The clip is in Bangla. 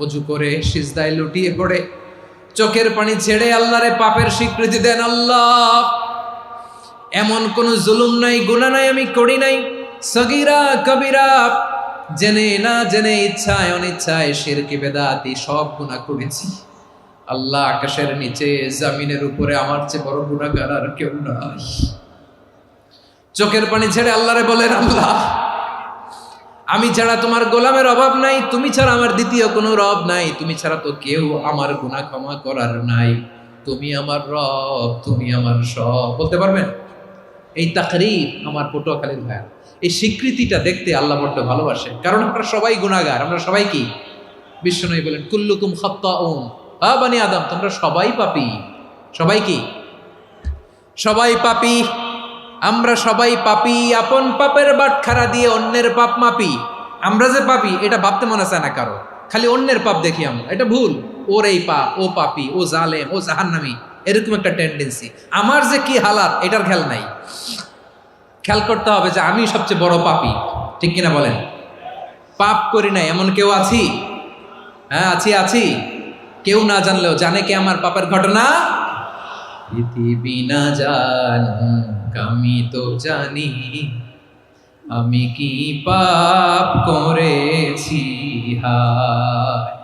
অজু করে সিজদায় লুটিয়ে পড়ে চোখের পানি ছেড়ে আল্লাহরে পাপের স্বীকৃতি দেন। আল্লাহ, এমন কোন জুলুম নাই, গুনাহ নাই আমি করি নাই, সগীরা কবিরা, জেনে না জেনে, ইচ্ছায় অনিচ্ছায়, শিরকি বেদাতি সব গুনাহ করেছি। আল্লাহ, আকাশের নিচে জমিনের উপরে আমার চেয়ে বড় গুনাহগার আর কেউ নাই। চোখের পানি ছেড়ে আল্লাহরে বলেন, আল্লাহ, আমি ছাড়া তোমার গোলামের অভাব নাই, তুমি ছাড়া আমার দ্বিতীয় কোনো রব নাই, তুমি ছাড়া তো কেউ আমার গুনাহ ক্ষমা করার নাই, তুমি আমার রব, তুমি আমার সব। বলতে পারবেন? এই তাকরীর আমার পটুয়াখালীর ভাইয়া, এই স্বীকৃতিটা দেখতে আল্লাহ বড্ড ভালোবাসে, কারণ আমরা সবাই গুনাহগার। আমরা সবাই কি? বিশ্বনবী বলেন, কুল্লুকুম খাত্তাউন, বানি আদম, তোমরা সবাই পাপী। সবাই কি? সবাই পাপী। আমরা সবাই পাপী। আপন পাপের বাটখারা দিয়ে অন্যের পাপ মাপি। আমরা যে পাপী এটা ভাবতে মনে চায় না কারো, খালি অন্যের পাপ দেখি আমরা, এটা ভুল। ওর এই পাপ, ও পাপী, ও জালেম, ও জাহান্নামী, এরকম একটা টেন্ডেন্সি। আমার যে কি হালাত এটার খেয়াল নাই। খেয়াল করতে হবে যে আমি সবচেয়ে বড় পাপী, ঠিক কিনা বলেন? পাপ করি নাই এমন কেউ আছি? হ্যাঁ, আছি। কেউ না জানলেও জানে কে আমার পাপের ঘটনা? পৃথিবী না জানুক আমি তো জানি, আমি কি পাপ করেছি হায়।